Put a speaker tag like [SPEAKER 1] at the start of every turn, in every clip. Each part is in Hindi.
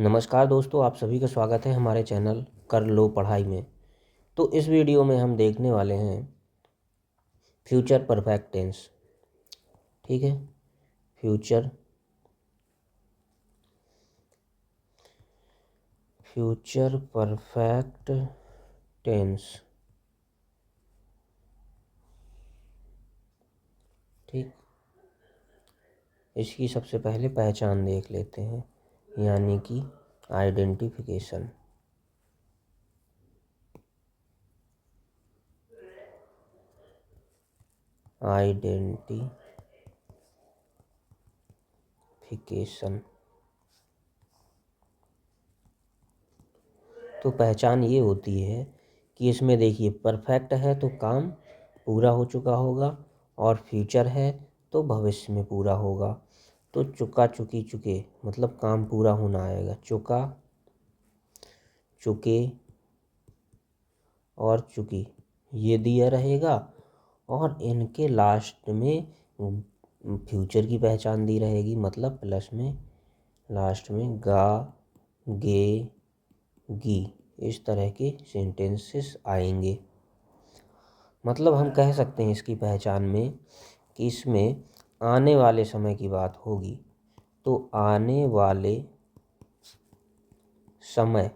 [SPEAKER 1] नमस्कार दोस्तों, आप सभी का स्वागत है हमारे चैनल कर लो पढ़ाई में। तो इस वीडियो में हम देखने वाले हैं फ्यूचर परफेक्ट टेंस। ठीक है, फ्यूचर परफेक्ट टेंस। ठीक, इसकी सबसे पहले पहचान देख लेते हैं, यानी कि आइडेंटिफिकेशन। तो पहचान ये होती है कि इसमें देखिए, परफेक्ट है तो काम पूरा हो चुका होगा, और फ्यूचर है तो भविष्य में पूरा होगा। तो चुका, चुकी, चुके मतलब काम पूरा होना आएगा। चुका, चुके और चुकी ये दिया रहेगा, और इनके लास्ट में फ्यूचर की पहचान दी रहेगी, मतलब प्लस में लास्ट में गा, गे, गी, इस तरह के सेंटेंसेस आएंगे। मतलब हम कह सकते हैं इसकी पहचान में कि इसमें आने वाले समय की बात होगी। तो आने वाले समय,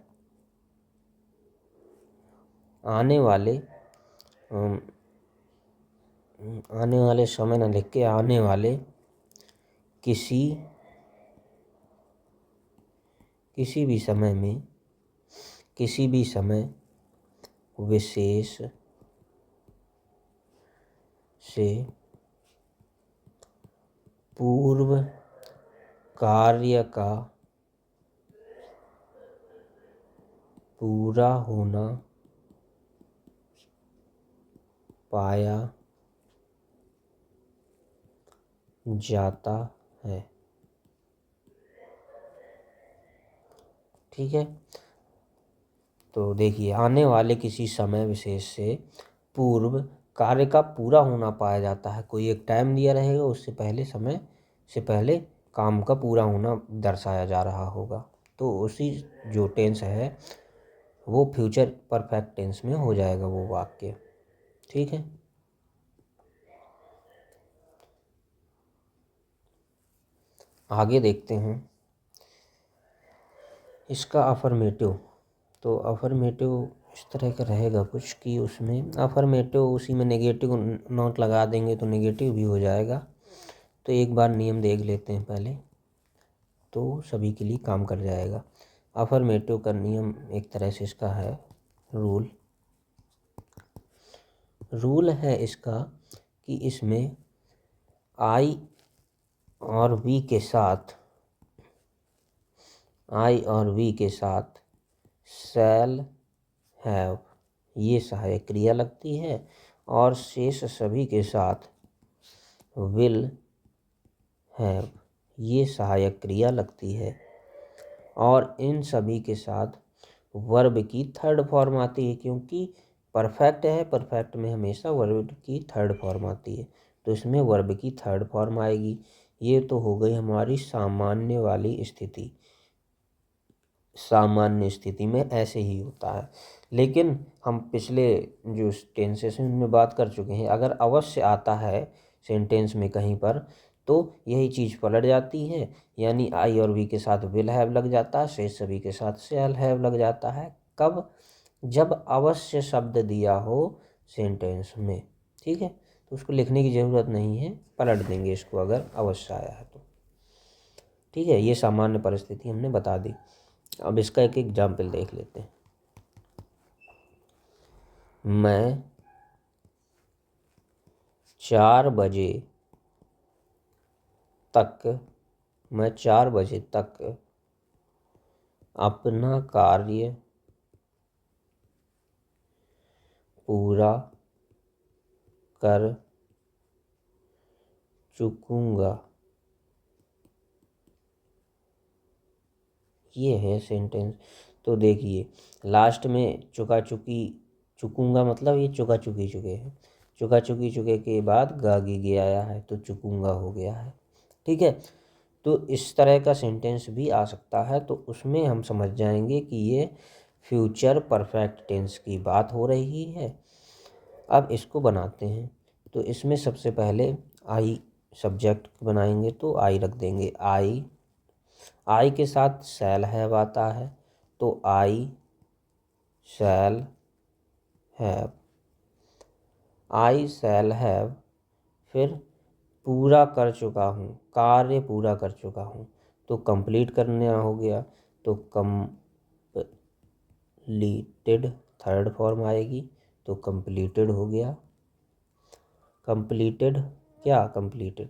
[SPEAKER 1] आने वाले समय न लिख के आने वाले किसी भी समय में, किसी भी समय विशेष से पूर्व कार्य का पूरा होना पाया जाता है। ठीक है, तो देखिए, आने वाले किसी समय विशेष से पूर्व कार्य का पूरा होना पाया जाता है। कोई एक टाइम दिया रहेगा, उससे पहले, समय से पहले काम का पूरा होना दर्शाया जा रहा होगा। तो उसी जो टेंस है वो फ्यूचर परफेक्ट टेंस में हो जाएगा वो वाक्य। ठीक है, आगे देखते हैं इसका अफर्मेटिव। तो अफर्मेटिव इस तरह का रहेगा कुछ कि उसमें अफर्मेटिव उसी में नेगेटिव नोट लगा देंगे तो नेगेटिव भी हो जाएगा। तो एक बार नियम देख लेते हैं पहले, तो सभी के लिए काम कर जाएगा। अफर्मेटिव का नियम एक तरह से इसका है रूल है इसका कि इसमें आई और वी के साथ शैल हैव ये सहायक क्रिया लगती है, और शेष सभी के साथ विल हैव ये सहायक क्रिया लगती है, और इन सभी के साथ वर्ब की थर्ड फॉर्म आती है। क्योंकि परफेक्ट है, परफेक्ट में हमेशा वर्ब की थर्ड फॉर्म आती है, तो इसमें वर्ब की थर्ड फॉर्म आएगी। ये तो हो गई हमारी सामान्य वाली स्थिति। सामान्य स्थिति में ऐसे ही होता है, लेकिन हम पिछले जो टेंसेस हैं उनमें बात कर चुके हैं। अगर अवश्य आता है सेंटेंस में कहीं पर, तो यही चीज़ पलट जाती है, यानी आई और वी के साथ विल हैव लग जाता है, शेष सभी के साथ शैल हैव लग जाता है। कब? जब अवश्य शब्द दिया हो सेंटेंस में। ठीक है, तो उसको लिखने की ज़रूरत नहीं है, पलट देंगे इसको अगर अवश्य आया है तो। ठीक है, ये सामान्य परिस्थिति हमने बता दी। अब इसका एक एग्जाम्पल देख लेते हैं। मैं 4 बजे तक अपना कार्य पूरा कर चुकूंगा। ये है सेंटेंस। तो देखिए, लास्ट में चुका, चुकी, चुकूंगा मतलब ये चुका, चुकी, चुके हैं। चुका, चुकी, चुके के बाद गा, गी, गे आया है, तो चुकूंगा हो गया है। ठीक है, तो इस तरह का सेंटेंस भी आ सकता है, तो उसमें हम समझ जाएंगे कि ये फ्यूचर परफेक्ट टेंस की बात हो रही है। अब इसको बनाते हैं। तो इसमें सबसे पहले आई सब्जेक्ट बनाएंगे, तो आई रख देंगे। आई के साथ शैल हैव आता है, तो I shall have, I shall have. फिर पूरा कर चुका हूँ, कार्य पूरा कर चुका हूँ, तो कंप्लीट करना हो गया, तो कंप्लीटेड थर्ड फॉर्म आएगी, तो कंप्लीटेड हो गया। कंप्लीटेड क्या, कंप्लीटेड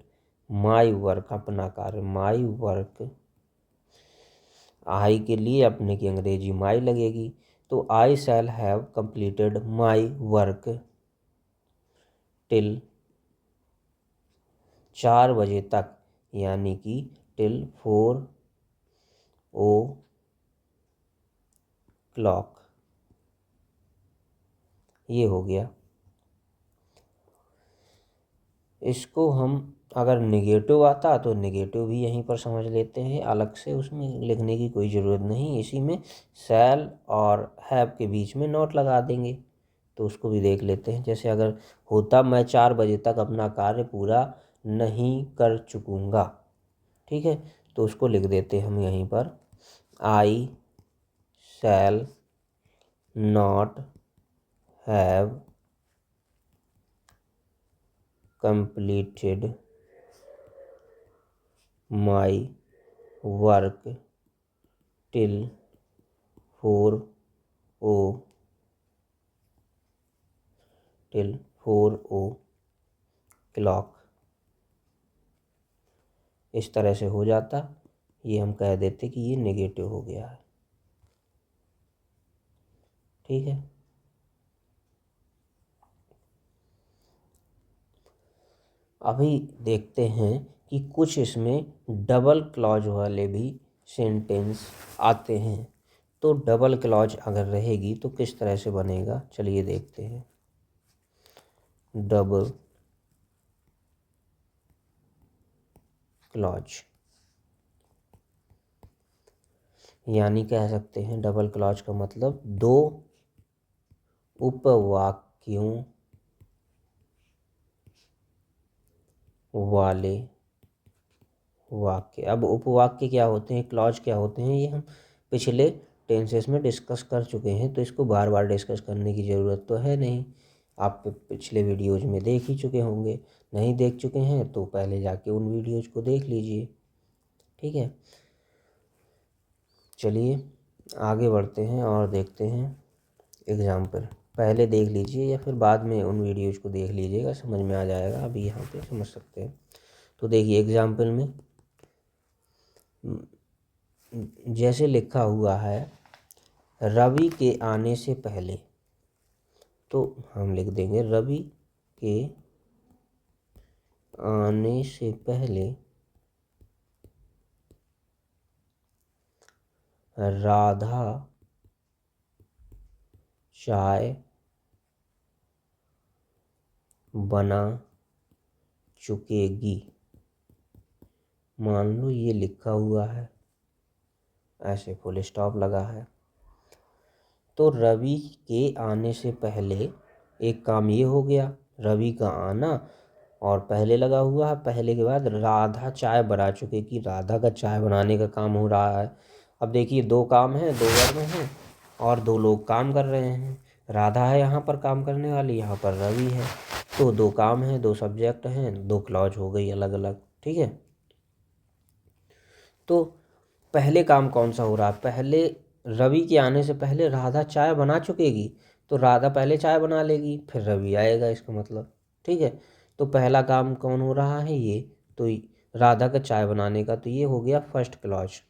[SPEAKER 1] माई वर्क, अपना कार्य, माई वर्क। आई के लिए अपने की अंग्रेजी माई लगेगी, तो I shall have completed my work till 4 बजे तक, यानी कि टिल 4 o'clock, ये हो गया। इसको हम अगर निगेटिव आता तो निगेटिव भी यहीं पर समझ लेते हैं, अलग से उसमें लिखने की कोई ज़रूरत नहीं। इसी में शैल और हैव के बीच में नोट लगा देंगे, तो उसको भी देख लेते हैं। जैसे अगर होता मैं 4 बजे तक अपना कार्य पूरा नहीं कर चुकूँगा, ठीक है, तो उसको लिख देते हम यहीं पर, I shall not have completed my work till 4 o'clock। इस तरह से हो जाता, ये हम कह देते कि ये नेगेटिव हो गया है, ठीक है। अभी देखते हैं कि कुछ इसमें डबल क्लॉज वाले भी सेंटेंस आते हैं। तो डबल क्लॉज अगर रहेगी तो किस तरह से बनेगा, चलिए देखते हैं। डबल क्लॉज यानी कह सकते हैं, डबल क्लॉज का मतलब दो उपवाक्यों वाले वाक्य। अब उपवाक्य क्या होते हैं, क्लॉज क्या होते हैं, ये हम पिछले टेंसेस में डिस्कस कर चुके हैं, तो इसको बार बार डिस्कस करने की ज़रूरत तो है नहीं। आप पिछले वीडियोज में देख ही चुके होंगे, नहीं देख चुके हैं तो पहले जाके उन वीडियोज को देख लीजिए, ठीक है। चलिए आगे बढ़ते हैं और देखते हैं एग्जाम्पल। पहले देख लीजिए या फिर बाद में उन वीडियोज को देख लीजिएगा, समझ में आ जाएगा। अभी यहाँ पे समझ सकते हैं। तो देखिए एग्जाम्पल में जैसे लिखा हुआ है, रवि के आने से पहले, तो हम लिख देंगे रवि के आने से पहले राधा चाय बना चुकेगी। मान लो ये लिखा हुआ है, ऐसे फुल स्टॉप लगा है। तो रवि के आने से पहले एक काम ये हो गया, रवि का आना, और पहले लगा हुआ है, पहले के बाद राधा चाय बना चुकेगी, राधा का चाय बनाने का काम हो रहा है। अब देखिए दो काम हैं, दो वर्ग हैं और दो लोग काम कर रहे हैं। राधा है यहाँ पर काम करने वाली, यहाँ पर रवि है, तो दो काम हैं, दो सब्जेक्ट हैं, दो क्लॉज हो गई अलग अलग, ठीक है। तो पहले काम कौन सा हो रहा है, पहले रवि के आने से पहले राधा चाय बना चुकेगी, तो राधा पहले चाय बना लेगी, फिर रवि आएगा, इसका मतलब, ठीक है। तो पहला काम कौन हो रहा है, ये तो राधा का चाय बनाने का, तो ये हो गया फर्स्ट क्लॉज।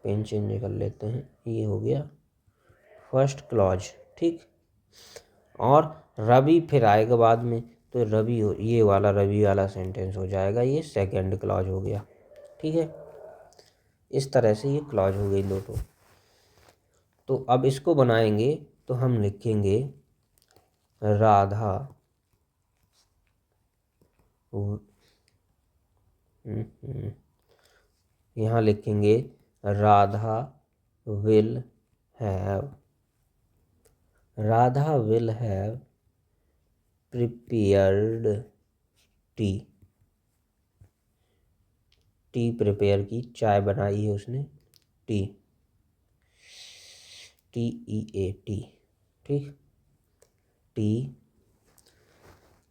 [SPEAKER 1] पेन चेंज कर लेते हैं, ये हो गया फर्स्ट क्लॉज, ठीक। और रवि फिर आएगा बाद में, तो रवि ये वाला रवि वाला सेंटेंस हो जाएगा, ये सेकंड क्लॉज हो गया, ठीक है। इस तरह से ये क्लॉज हो गई दोनों। तो अब इसको बनाएंगे, तो हम लिखेंगे राधा यहाँ लिखेंगे Radha will have, Radha will have prepared T, T prepare की, चाय बनाई है उसने, टी, TEA, ठीक। टी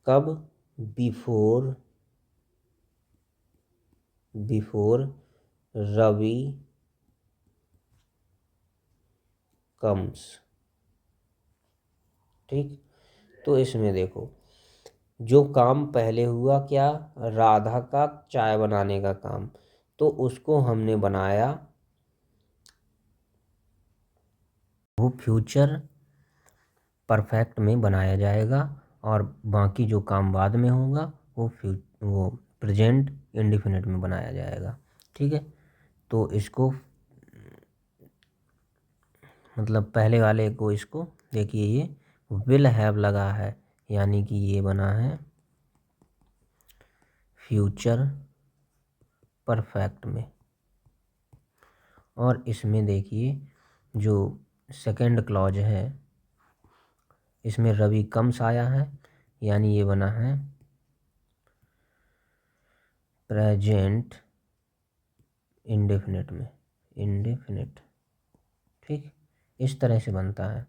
[SPEAKER 1] कब, बिफोर, बिफोर रवि कम्स, ठीक। तो इसमें देखो जो काम पहले हुआ क्या, राधा का चाय बनाने का काम, तो उसको हमने बनाया, वो फ्यूचर परफेक्ट में बनाया जाएगा, और बाकी जो काम बाद में होगा वो प्रेजेंट इंडेफिनिट में बनाया जाएगा, ठीक है। तो इसको मतलब पहले वाले को, इसको देखिए ये विल हैव लगा है, यानी कि ये बना है फ्यूचर परफेक्ट में। और इसमें देखिए जो सेकंड क्लॉज है इसमें रवि कम्स आया है, यानी ये बना है प्रेजेंट इंडेफिनिट में, इंडेफिनिट, ठीक। इस तरह से बनता है।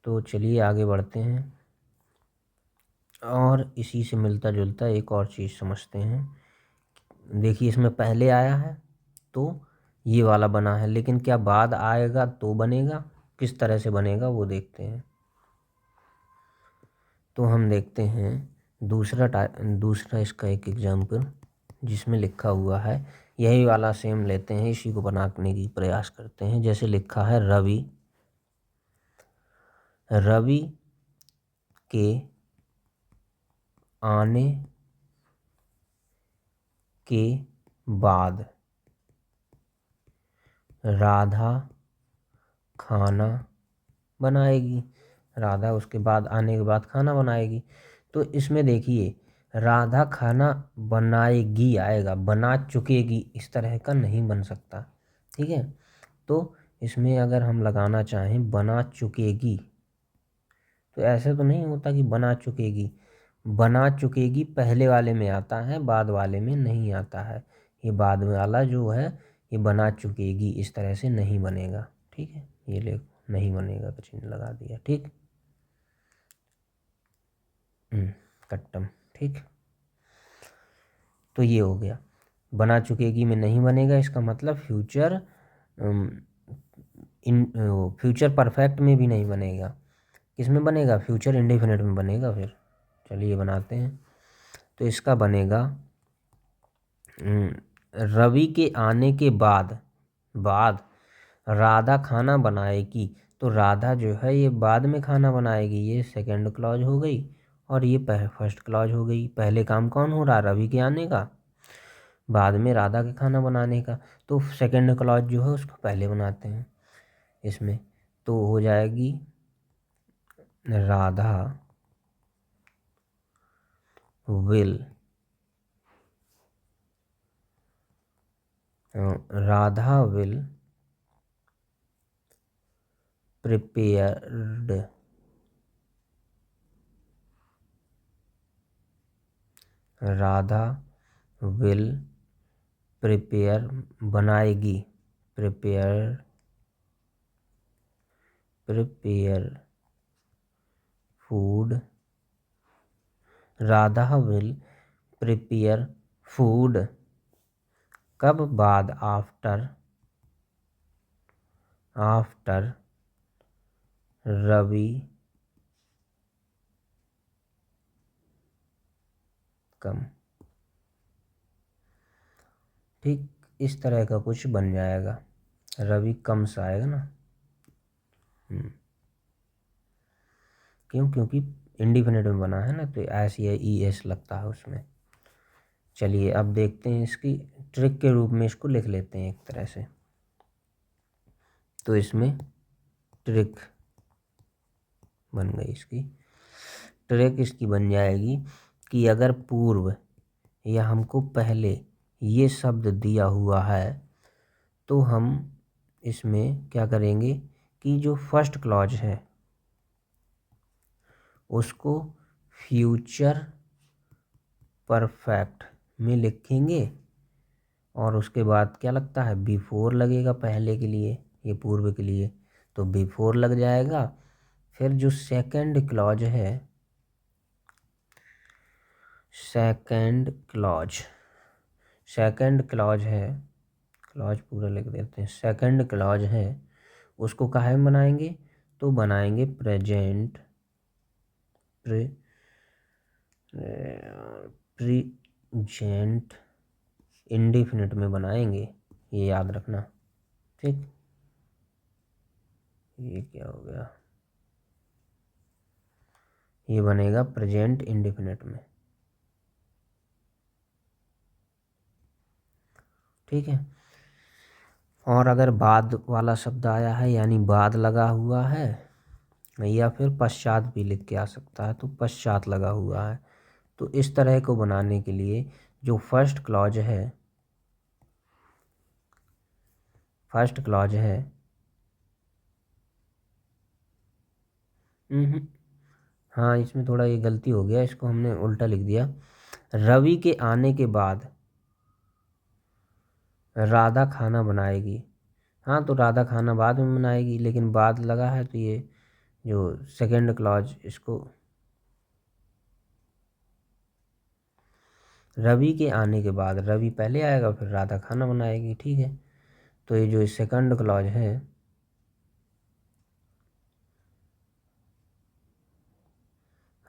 [SPEAKER 1] तो चलिए आगे बढ़ते हैं और इसी से मिलता जुलता एक और चीज़ समझते हैं। देखिए इसमें पहले आया है तो ये वाला बना है, लेकिन क्या बाद आएगा तो बनेगा, किस तरह से बनेगा वो देखते हैं। तो हम देखते हैं दूसरा इसका एक एग्जाम्पल जिसमें लिखा हुआ है, यही वाला सेम लेते हैं, इसी को बनाने की प्रयास करते हैं। जैसे लिखा है रवि, रवि के आने के बाद राधा खाना बनाएगी, राधा उसके बाद आने के बाद खाना बनाएगी। तो इसमें देखिए राधा खाना बनाएगी आएगा, बना चुकेगी इस तरह का नहीं बन सकता, ठीक है। तो इसमें अगर हम लगाना चाहें बना चुकेगी, तो ऐसे तो नहीं होता कि बना चुकेगी, बना चुकेगी पहले वाले में आता है, बाद वाले में नहीं आता है। ये बाद वाला जो है ये बना चुकेगी इस तरह से नहीं बनेगा, ठीक है। ये ले नहीं बनेगा का चिन्ह लगा दिया, ठीक। कट्टम, ठीक। तो ये हो गया, बना चुकेगी में नहीं बनेगा, इसका मतलब फ्यूचर फ्यूचर परफेक्ट में भी नहीं बनेगा, किसमें बनेगा, फ्यूचर इंडेफिनिट में बनेगा। फिर चलिए बनाते हैं। तो इसका बनेगा रवि के आने के बाद राधा खाना बनाएगी, तो राधा जो है ये बाद में खाना बनाएगी, ये सेकंड क्लॉज हो गई, और ये फर्स्ट क्लॉज हो गई। पहले काम कौन हो रहा, रवि के आने का, बाद में राधा के खाना बनाने का। तो सेकंड क्लॉज जो है उसको पहले बनाते हैं इसमें, तो हो जाएगी Radha will, Radha will prepared, Radha will prepare बनाएगी, prepare food, Radha will prepare food कब, बाद, आफ्टर रवि कम, ठीक। इस तरह का कुछ बन जाएगा, रवि कम सा आएगा ना। क्यों, क्योंकि इंडिफिनिट में बना है ना, तो ऐसे ही ES लगता है उसमें। चलिए अब देखते हैं, इसकी ट्रिक के रूप में इसको लिख लेते हैं एक तरह से। तो इसमें ट्रिक बन गई, इसकी ट्रिक इसकी बन जाएगी कि अगर पूर्व या हमको पहले ये शब्द दिया हुआ है, तो हम इसमें क्या करेंगे कि जो फर्स्ट क्लॉज है उसको फ्यूचर परफेक्ट में लिखेंगे, और उसके बाद क्या लगता है, बिफोर लगेगा पहले के लिए, ये पूर्व के लिए, तो बिफोर लग जाएगा। फिर जो सेकंड क्लॉज है, सेकंड क्लॉज है, क्लॉज पूरा लिख देते हैं, सेकंड क्लॉज है, उसको काहे में बनाएंगे, तो बनाएंगे प्रेजेंट प्रेजेंट इंडेफिनिट में बनाएंगे, ये याद रखना। ठीक, ये क्या हो गया, ये बनेगा प्रेजेंट इंडेफिनिट में। ठीक है। और अगर बाद वाला शब्द आया है, यानी बाद लगा हुआ है, या फिर पश्चात भी लिख के आ सकता है, तो पश्चात लगा हुआ है, तो इस तरह को बनाने के लिए जो फर्स्ट क्लॉज है, हाँ इसमें थोड़ा ये गलती हो गया, इसको हमने उल्टा लिख दिया। रवि के आने के बाद राधा खाना बनाएगी, हाँ तो राधा खाना बाद में बनाएगी, लेकिन बाद लगा है तो ये जो सेकंड क्लॉज, इसको रवि के आने के बाद, रवि पहले आएगा फिर राधा खाना बनाएगी। ठीक है, तो ये जो सेकंड क्लॉज है,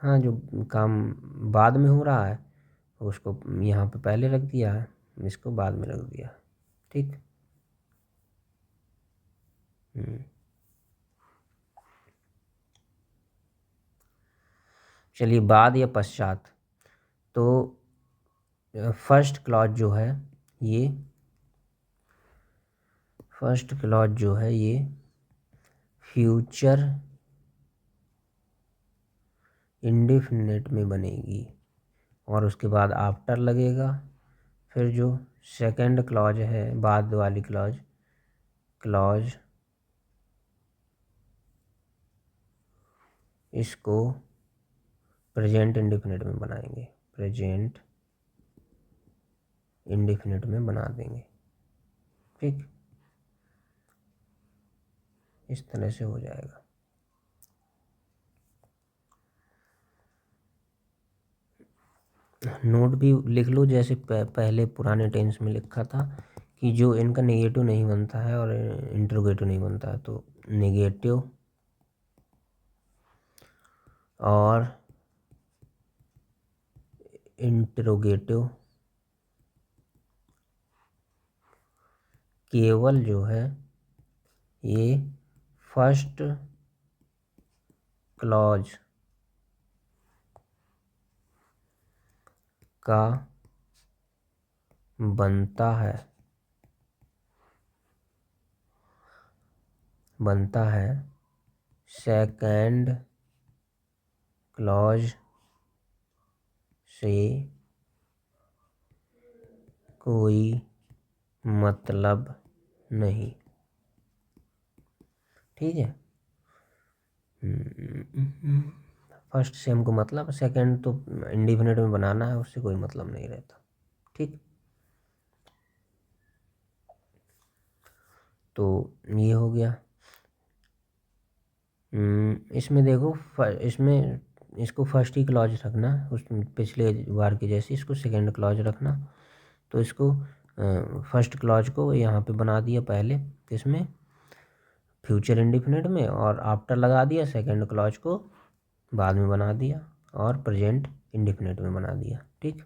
[SPEAKER 1] हाँ जो काम बाद में हो रहा है उसको यहाँ पे पहले रख दिया है, इसको बाद में रख दिया। ठीक। चलिए, बाद या पश्चात, तो फर्स्ट क्लॉज जो है ये, फर्स्ट क्लॉज जो है ये फ्यूचर इंडेफिनिट में बनेगी, और उसके बाद आफ्टर लगेगा। फिर जो सेकंड क्लॉज है, बाद वाली क्लॉज इसको प्रेजेंट इंडेफिनिट में बनाएंगे, प्रेजेंट इंडेफिनिट में बना देंगे। ठीक, इस तरह से हो जाएगा। नोट भी लिख लो, जैसे पहले पुराने टेंस में लिखा था कि जो इनका नेगेटिव नहीं बनता है और इंट्रोगेटिव नहीं बनता है, तो नेगेटिव और इंट्रोगेटिव केवल जो है ये फर्स्ट क्लॉज का बनता है सेकंड क्लॉज से कोई मतलब नहीं। ठीक है, फर्स्ट से हमको मतलब, सेकंड तो इंडेफिनिट में बनाना है, उससे कोई मतलब नहीं रहता। ठीक, तो ये हो गया। इसमें देखो, इसमें इसको फर्स्ट ही क्लॉज रखना, उस पिछले बार के जैसे इसको सेकंड क्लॉज रखना, तो इसको फर्स्ट क्लॉज को यहाँ पे बना दिया पहले, इसमें फ्यूचर इंडेफिनिट में, और आफ्टर लगा दिया, सेकंड क्लॉज को बाद में बना दिया, और प्रेजेंट इंडेफिनिट में बना दिया। ठीक,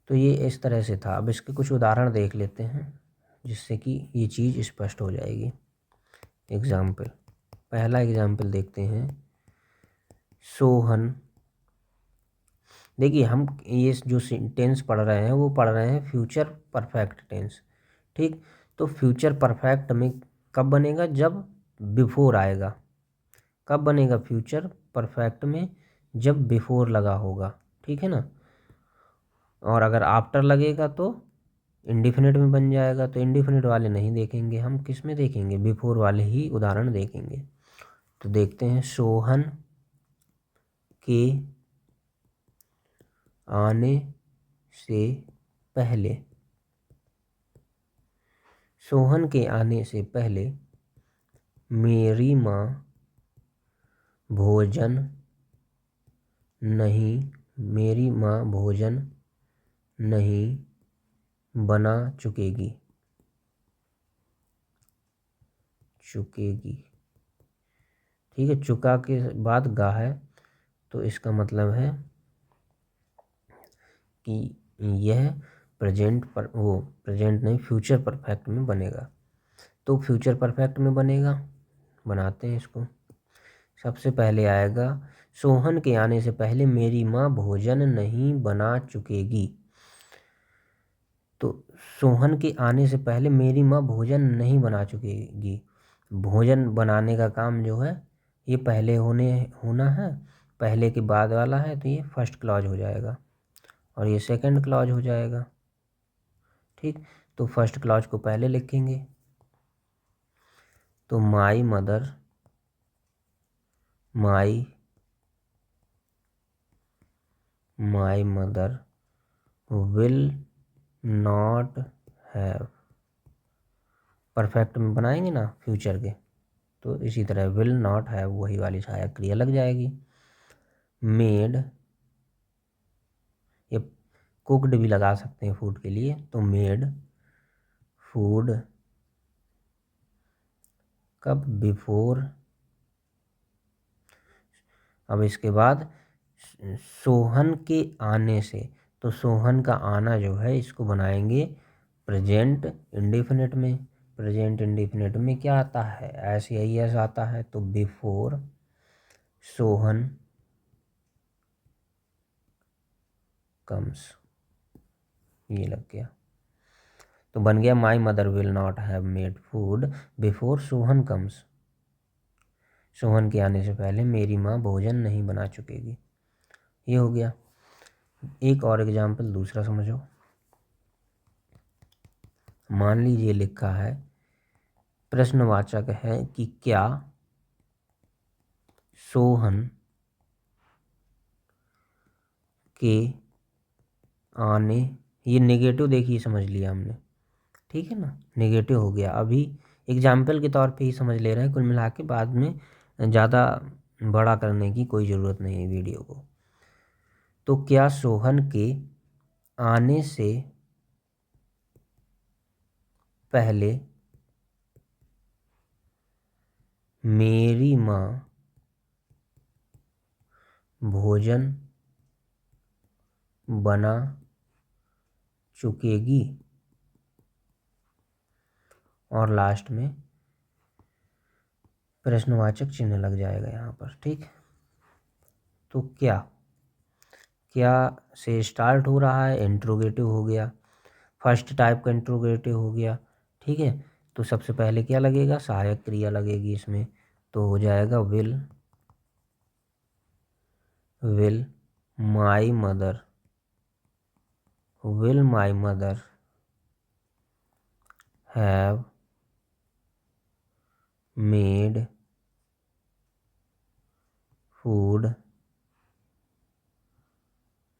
[SPEAKER 1] तो ये इस तरह से था। अब इसके कुछ उदाहरण देख लेते हैं जिससे कि ये चीज़ स्पष्ट हो जाएगी। एग्जाम्पल, पहला एग्जाम्पल देखते हैं, सोहन। देखिए, हम ये जो टेंस पढ़ रहे हैं वो पढ़ रहे हैं फ्यूचर परफेक्ट टेंस। ठीक, तो फ्यूचर परफेक्ट में कब बनेगा, जब बिफोर आएगा। कब बनेगा फ्यूचर परफेक्ट में, जब बिफोर लगा होगा। ठीक है ना, और अगर आफ्टर लगेगा तो इंडिफिनिट में बन जाएगा। तो इंडिफिनिट वाले नहीं देखेंगे हम, किस में देखेंगे, बिफोर वाले ही उदाहरण देखेंगे। तो देखते हैं, सोहन के आने से पहले, सोहन के आने से पहले मेरी माँ भोजन नहीं, मेरी माँ भोजन नहीं बना चुकेगी, चुकेगी। ठीक है, चुका के बाद गा है, तो इसका मतलब है कि यह प्रेजेंट पर, वो प्रेजेंट नहीं, फ्यूचर परफेक्ट में बनेगा। तो फ्यूचर परफेक्ट में बनेगा, बनाते हैं इसको। सबसे पहले आएगा, सोहन के आने से पहले मेरी माँ भोजन नहीं बना चुकेगी। तो सोहन के आने से पहले मेरी माँ भोजन नहीं बना चुकेगी। भोजन बनाने का काम जो है ये पहले होना है, पहले के बाद वाला है, तो ये फर्स्ट क्लॉज हो जाएगा और ये सेकंड क्लॉज हो जाएगा। ठीक, तो फर्स्ट क्लॉज को पहले लिखेंगे। तो my mother, my mother will not have, perfect में बनाएंगे ना फ्यूचर के, तो इसी तरह विल नॉट हैव वही वाली सहायक क्रिया लग जाएगी। मेड, ये कुकड भी लगा सकते हैं फूड के लिए, तो मेड फूड कब, बिफोर। अब इसके बाद सोहन के आने से, तो सोहन का आना जो है इसको बनाएंगे प्रेजेंट इंडेफिनिट में। प्रेजेंट इंडेफिनिट में क्या आता है, एस या एस आता है, तो बिफोर सोहन कम्स, ये लग गया। तो बन गया, my mother will not have made food before Sohan comes, Sohan के आने से पहले मेरी माँ भोजन नहीं बना चुकेगी। ये हो गया। एक और एग्जाम्पल दूसरा समझो। मान लीजिए लिखा है, प्रश्नवाचक है कि क्या सोहन के आने, ये नेगेटिव देखिए समझ लिया हमने, ठीक है ना, नेगेटिव हो गया। अभी एग्जाम्पल के तौर पे ही समझ ले रहे हैं, कुल मिला के बाद में ज़्यादा बड़ा करने की कोई ज़रूरत नहीं है वीडियो को। तो क्या सोहन के आने से पहले मेरी माँ भोजन बना चुकेगी, और लास्ट में प्रश्नवाचक चिन्ह लग जाएगा यहाँ पर। ठीक, तो क्या, क्या से स्टार्ट हो रहा है, इंट्रोगेटिव हो गया, फर्स्ट टाइप का इंट्रोगेटिव हो गया। ठीक है, तो सबसे पहले क्या लगेगा, सहायक क्रिया लगेगी इसमें, तो हो जाएगा will my mother, will my mother have made food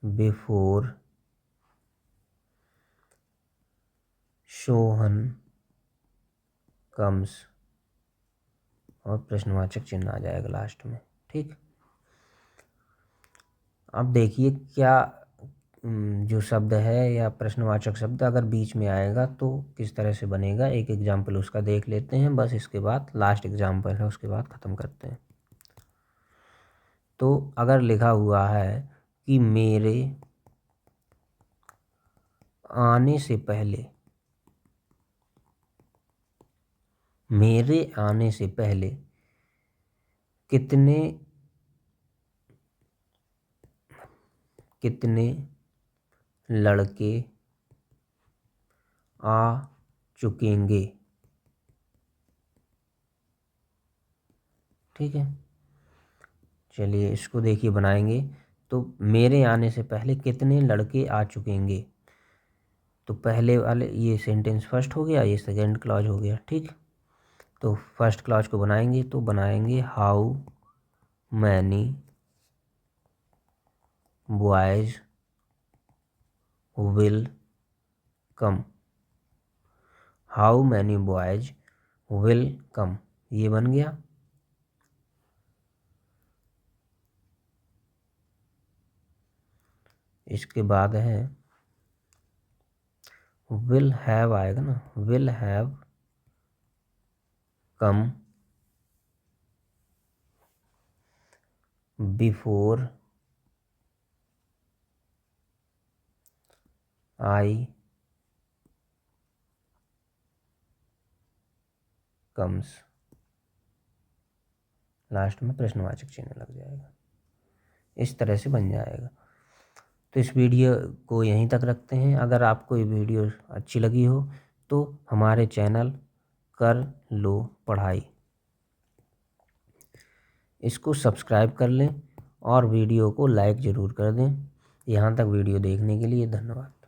[SPEAKER 1] before Sohan comes, और प्रश्नवाचक चिन्ह आ जाएगा लास्ट में। ठीक, अब देखिए क्या जो शब्द है या प्रश्नवाचक शब्द अगर बीच में आएगा तो किस तरह से बनेगा, एक एग्जाम्पल उसका देख लेते हैं बस। इसके बाद लास्ट एग्जाम्पल है, उसके बाद ख़त्म करते हैं। तो अगर लिखा हुआ है कि मेरे आने से पहले, मेरे आने से पहले कितने कितने लड़के आ चुकेंगे। ठीक है, चलिए इसको देखिए बनाएंगे। तो मेरे आने से पहले कितने लड़के आ चुकेंगे। तो पहले वाले ये सेंटेंस फर्स्ट हो गया, ये सेकंड क्लॉज हो गया। ठीक, तो फर्स्ट क्लॉज को बनाएंगे तो बनाएंगे how many boys will come. How many boys will come, ये बन गया। इसके बाद है विल हैव आएगा ना, will have come before I comes. Last में प्रश्नवाचक चिन्ह लग जाएगा। इस तरह से बन जाएगा। तो इस वीडियो को यहीं तक रखते हैं। अगर आपको ये वीडियो अच्छी लगी हो तो हमारे चैनल कर लो पढ़ाई इसको सब्सक्राइब कर लें और वीडियो को लाइक ज़रूर कर दें। यहाँ तक वीडियो देखने के लिए धन्यवाद।